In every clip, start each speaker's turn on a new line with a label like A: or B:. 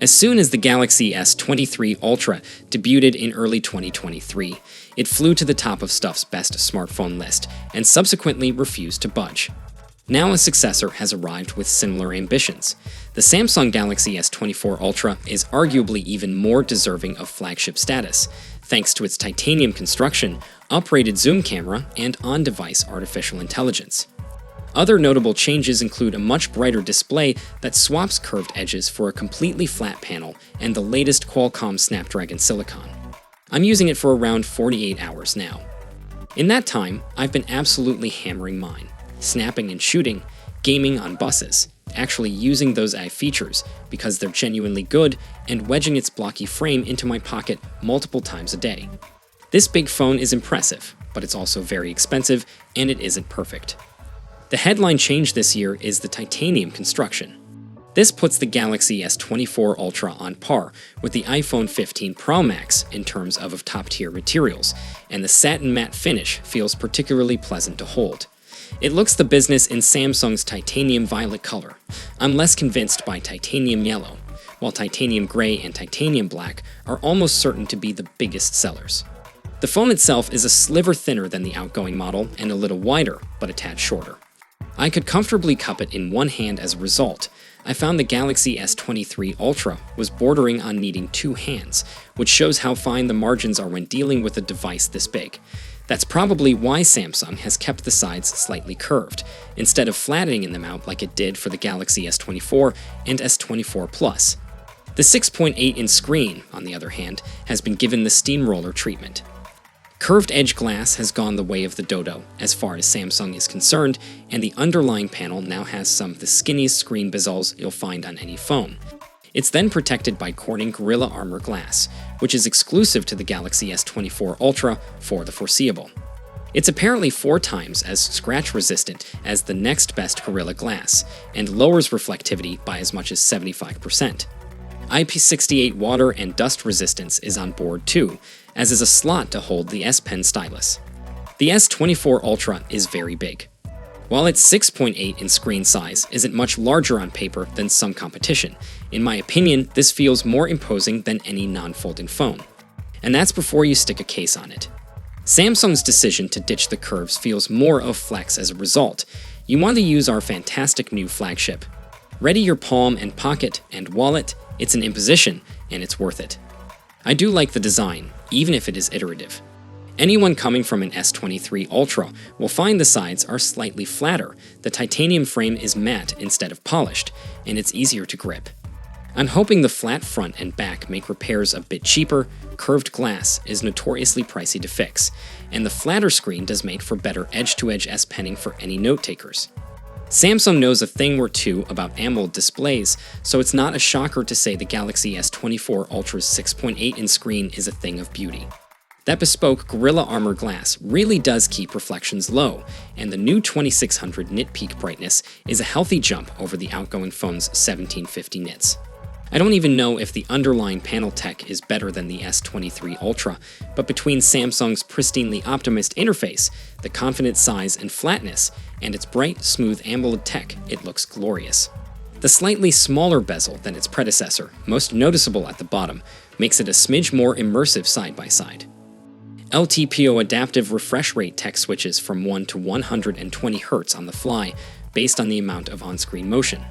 A: As soon as the Galaxy S23 Ultra debuted in early 2023, it flew to the top of Stuff's best smartphone list and subsequently refused to budge. Now a successor has arrived with similar ambitions. The Samsung Galaxy S24 Ultra is arguably even more deserving of flagship status, thanks to its titanium construction, uprated zoom camera, and on-device artificial intelligence. Other notable changes include a much brighter display that swaps curved edges for a completely flat panel and the latest Qualcomm Snapdragon Silicon. I'm using it for around 48 hours now. In that time, I've been absolutely hammering mine, snapping and shooting, gaming on buses, actually using those AI features because they're genuinely good, and wedging its blocky frame into my pocket multiple times a day. This big phone is impressive, but it's also very expensive, and it isn't perfect. The headline change this year is the titanium construction. This puts the Galaxy S24 Ultra on par with the iPhone 15 Pro Max in terms of top-tier materials, and the satin matte finish feels particularly pleasant to hold. It looks the business in Samsung's titanium violet color. I'm less convinced by titanium yellow, while titanium gray and titanium black are almost certain to be the biggest sellers. The phone itself is a sliver thinner than the outgoing model and a little wider, but a tad shorter. I could comfortably cup it in one hand as a result. I found the Galaxy S23 Ultra was bordering on needing two hands, which shows how fine the margins are when dealing with a device this big. That's probably why Samsung has kept the sides slightly curved, instead of flattening them out like it did for the Galaxy S24 and S24 Plus. The 6.8-inch screen, on the other hand, has been given the steamroller treatment. Curved edge glass has gone the way of the dodo as far as Samsung is concerned, and the underlying panel now has some of the skinniest screen bezels you'll find on any phone. It's then protected by Corning Gorilla Armor glass, which is exclusive to the Galaxy S24 Ultra for the foreseeable. It's apparently 4 times as scratch-resistant as the next best Gorilla Glass, and lowers reflectivity by as much as 75%. IP68 water and dust resistance is on board too, as is a slot to hold the S Pen stylus. The S24 Ultra is very big. While its 6.8 in screen size isn't much larger on paper than some competition, in my opinion, this feels more imposing than any non-folding phone. And that's before you stick a case on it. Samsung's decision to ditch the curves feels more of flex as a result. You want to use our fantastic new flagship. Ready your palm and pocket and wallet, it's an imposition, and it's worth it. I do like the design, even if it is iterative. Anyone coming from an S23 Ultra will find the sides are slightly flatter, the titanium frame is matte instead of polished, and it's easier to grip. I'm hoping the flat front and back make repairs a bit cheaper. Curved glass is notoriously pricey to fix, and the flatter screen does make for better edge-to-edge S Penning for any note takers. Samsung knows a thing or two about AMOLED displays, so it's not a shocker to say the Galaxy S24 Ultra's 6.8-inch screen is a thing of beauty. That bespoke Gorilla Armor glass really does keep reflections low, and the new 2600 nit peak brightness is a healthy jump over the outgoing phone's 1750 nits. I don't even know if the underlying panel tech is better than the S23 Ultra, but between Samsung's pristinely optimist interface, the confident size and flatness, and its bright, smooth AMOLED tech, it looks glorious. The slightly smaller bezel than its predecessor, most noticeable at the bottom, makes it a smidge more immersive side-by-side. LTPO adaptive refresh rate tech switches from 1 to 120 Hz on the fly, based on the amount of on-screen motion.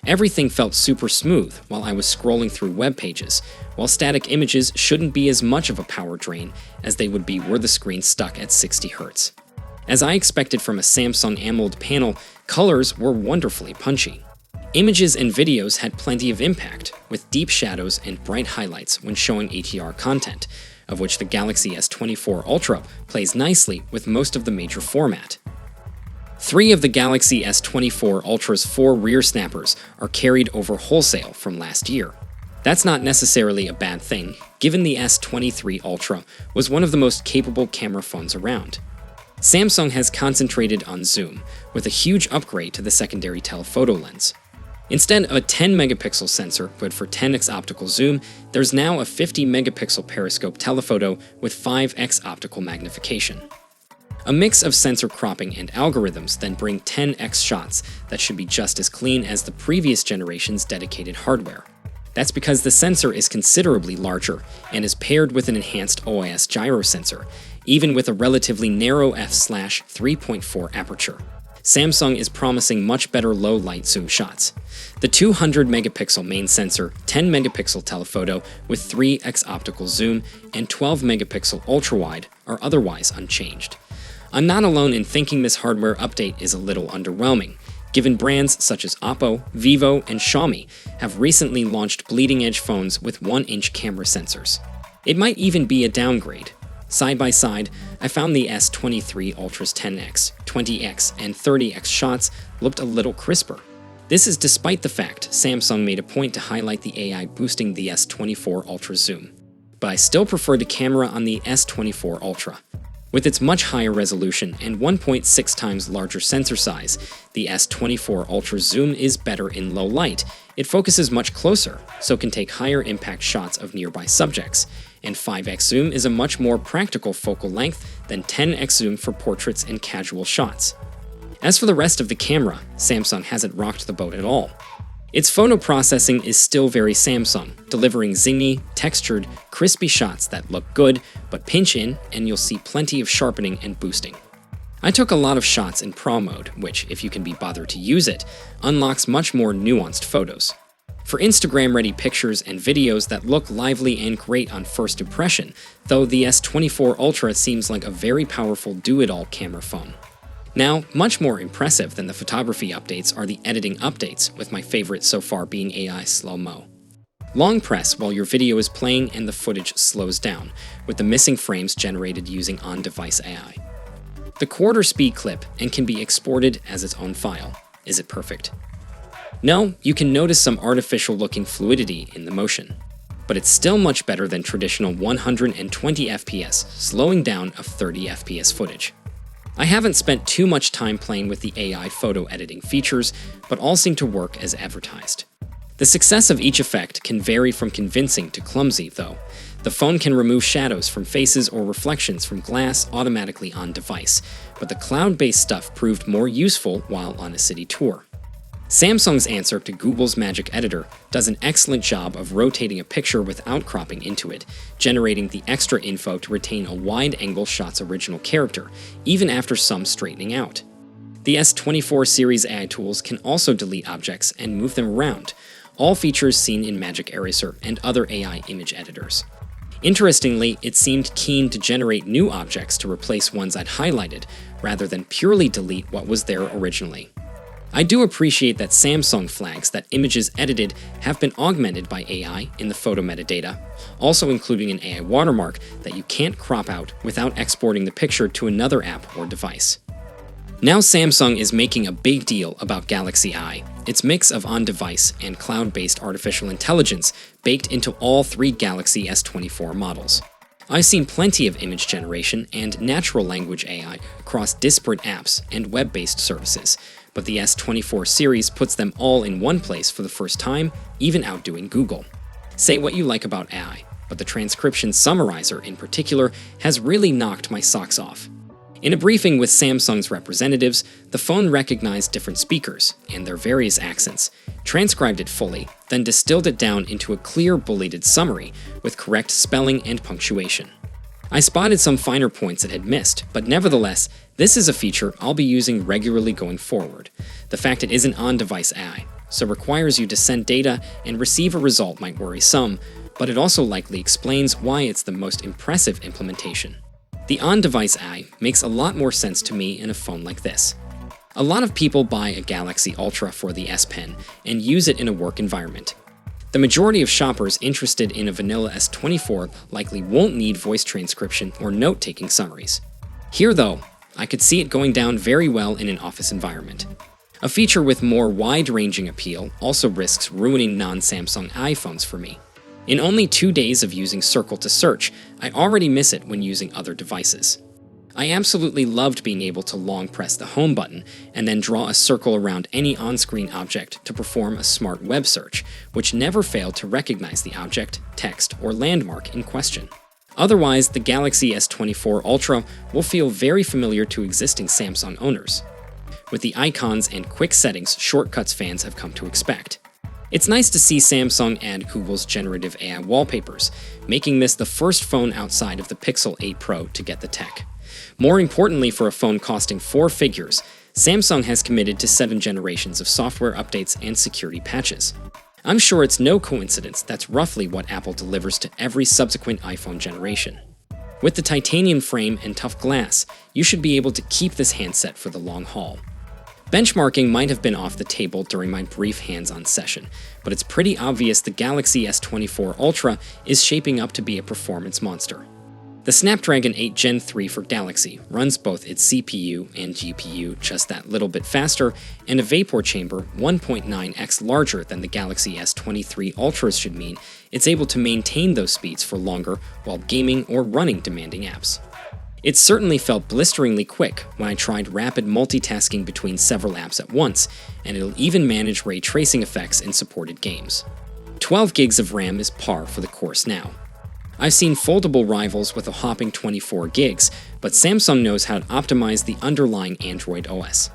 A: Everything felt super smooth while I was scrolling through web pages, while static images shouldn't be as much of a power drain as they would be were the screen stuck at 60 Hz. As I expected from a Samsung AMOLED panel, colors were wonderfully punchy. Images and videos had plenty of impact, with deep shadows and bright highlights when showing HDR content, of which the Galaxy S24 Ultra plays nicely with most of the major format. 3 of the Galaxy S24 Ultra's 4 rear snappers are carried over wholesale from last year. That's not necessarily a bad thing, given the S23 Ultra was one of the most capable camera phones around. Samsung has concentrated on zoom, with a huge upgrade to the secondary telephoto lens. Instead of a 10-megapixel sensor good for 10x optical zoom, there's now a 50-megapixel periscope telephoto with 5x optical magnification. A mix of sensor cropping and algorithms then bring 10x shots that should be just as clean as the previous generation's dedicated hardware. That's because the sensor is considerably larger and is paired with an enhanced OIS gyro sensor, even with a relatively narrow f/3.4 aperture. Samsung is promising much better low-light zoom shots. The 200-megapixel main sensor, 10-megapixel telephoto with 3x optical zoom, and 12-megapixel ultra-wide are otherwise unchanged. I'm not alone in thinking this hardware update is a little underwhelming, given brands such as Oppo, Vivo, and Xiaomi have recently launched bleeding-edge phones with 1-inch camera sensors. It might even be a downgrade. Side by side, I found the S23 Ultra's 10x, 20x, and 30x shots looked a little crisper. This is despite the fact Samsung made a point to highlight the AI boosting the S24 Ultra zoom. But I still prefer the camera on the S24 Ultra. With its much higher resolution and 1.6 times larger sensor size, the S24 Ultra zoom is better in low light. It focuses much closer, so can take higher impact shots of nearby subjects, and 5x zoom is a much more practical focal length than 10x zoom for portraits and casual shots. As for the rest of the camera, Samsung hasn't rocked the boat at all. Its photo processing is still very Samsung, delivering zingy, textured, crispy shots that look good, but pinch in and you'll see plenty of sharpening and boosting. I took a lot of shots in Pro mode, which, if you can be bothered to use it, unlocks much more nuanced photos. For Instagram-ready pictures and videos that look lively and great on first impression, though the S24 Ultra seems like a very powerful do-it-all camera phone. Now, much more impressive than the photography updates are the editing updates, with my favorite so far being AI slow-mo. Long press while your video is playing and the footage slows down, with the missing frames generated using on-device AI. The quarter speed clip and can be exported as its own file. Is it perfect? No, you can notice some artificial-looking fluidity in the motion. But it's still much better than traditional 120 FPS slowing down of 30 FPS footage. I haven't spent too much time playing with the AI photo editing features, but all seem to work as advertised. The success of each effect can vary from convincing to clumsy, though. The phone can remove shadows from faces or reflections from glass automatically on device, but the cloud-based stuff proved more useful while on a city tour. Samsung's answer to Google's Magic Editor does an excellent job of rotating a picture without cropping into it, generating the extra info to retain a wide-angle shot's original character, even after some straightening out. The S24 series AI tools can also delete objects and move them around, all features seen in Magic Eraser and other AI image editors. Interestingly, it seemed keen to generate new objects to replace ones I'd highlighted, rather than purely delete what was there originally. I do appreciate that Samsung flags that images edited have been augmented by AI in the photo metadata, also including an AI watermark that you can't crop out without exporting the picture to another app or device. Now Samsung is making a big deal about Galaxy I, its mix of on-device and cloud-based artificial intelligence baked into all three Galaxy S24 models. I've seen plenty of image generation and natural language AI across disparate apps and web-based services, but the S24 series puts them all in one place for the first time, even outdoing Google. Say what you like about AI, but the transcription summarizer in particular has really knocked my socks off. In a briefing with Samsung's representatives, the phone recognized different speakers and their various accents, transcribed it fully, then distilled it down into a clear bulleted summary with correct spelling and punctuation. I spotted some finer points it had missed, but nevertheless, this is a feature I'll be using regularly going forward. The fact it isn't on-device AI, so requires you to send data and receive a result might worry some, but it also likely explains why it's the most impressive implementation. The on-device AI makes a lot more sense to me in a phone like this. A lot of people buy a Galaxy Ultra for the S Pen and use it in a work environment. The majority of shoppers interested in a vanilla S24 likely won't need voice transcription or note-taking summaries. Here, though, I could see it going down very well in an office environment. A feature with more wide-ranging appeal also risks ruining non-Samsung iPhones for me. In only 2 days of using Circle to search, I already miss it when using other devices. I absolutely loved being able to long press the home button and then draw a circle around any on-screen object to perform a smart web search, which never failed to recognize the object, text, or landmark in question. Otherwise, the Galaxy S24 Ultra will feel very familiar to existing Samsung owners, with the icons and quick settings shortcuts fans have come to expect. It's nice to see Samsung add Google's generative AI wallpapers, making this the first phone outside of the Pixel 8 Pro to get the tech. More importantly, for a phone costing 4 figures, Samsung has committed to 7 generations of software updates and security patches. I'm sure it's no coincidence that's roughly what Apple delivers to every subsequent iPhone generation. With the titanium frame and tough glass, you should be able to keep this handset for the long haul. Benchmarking might have been off the table during my brief hands-on session, but it's pretty obvious the Galaxy S24 Ultra is shaping up to be a performance monster. The Snapdragon 8 Gen 3 for Galaxy runs both its CPU and GPU just that little bit faster, and a vapor chamber 1.9x larger than the Galaxy S23 Ultras should mean it's able to maintain those speeds for longer while gaming or running demanding apps. It certainly felt blisteringly quick when I tried rapid multitasking between several apps at once, and it'll even manage ray tracing effects in supported games. 12 gigs of RAM is par for the course now. I've seen foldable rivals with a hopping 24 gigs, but Samsung knows how to optimize the underlying Android OS.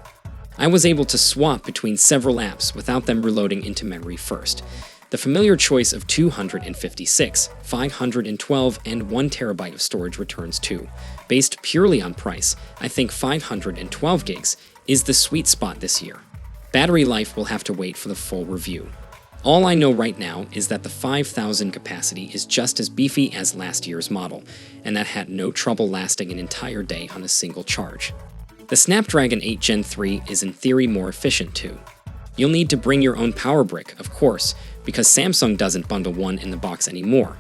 A: I was able to swap between several apps without them reloading into memory first. The familiar choice of 256, 512, and 1 terabyte of storage returns too. Based purely on price, I think 512 gigs is the sweet spot this year. Battery life will have to wait for the full review. All I know right now is that the 5,000 capacity is just as beefy as last year's model, and that had no trouble lasting an entire day on a single charge. The Snapdragon 8 Gen 3 is in theory more efficient too. You'll need to bring your own power brick, of course, because Samsung doesn't bundle one in the box anymore.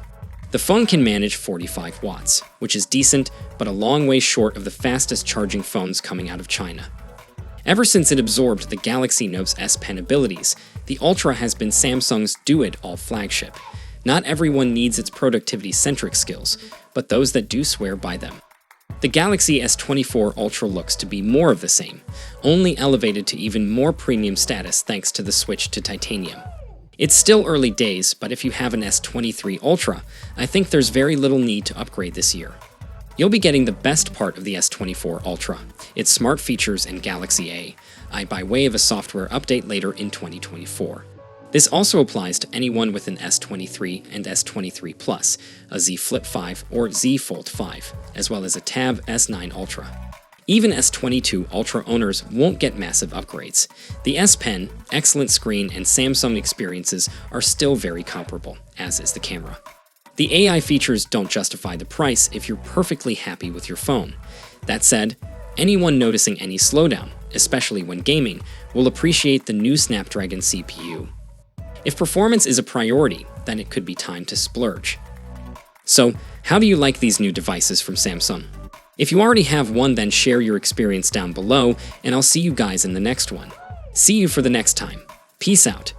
A: The phone can manage 45 watts, which is decent, but a long way short of the fastest charging phones coming out of China. Ever since it absorbed the Galaxy Note's S Pen abilities, the Ultra has been Samsung's do-it-all flagship. Not everyone needs its productivity-centric skills, but those that do swear by them. The Galaxy S24 Ultra looks to be more of the same, only elevated to even more premium status thanks to the switch to titanium. It's still early days, but if you have an S23 Ultra, I think there's very little need to upgrade this year. You'll be getting the best part of the S24 Ultra, its smart features and Galaxy AI by way of a software update later in 2024. This also applies to anyone with an S23 and S23 Plus, a Z Flip 5 or Z Fold 5, as well as a Tab S9 Ultra. Even S22 Ultra owners won't get massive upgrades. The S Pen, excellent screen, and Samsung experiences are still very comparable, as is the camera. The AI features don't justify the price if you're perfectly happy with your phone. That said, anyone noticing any slowdown, especially when gaming, will appreciate the new Snapdragon CPU. If performance is a priority, then it could be time to splurge. So, how do you like these new devices from Samsung? If you already have one, then share your experience down below, and I'll see you guys in the next one. See you for the next time. Peace out.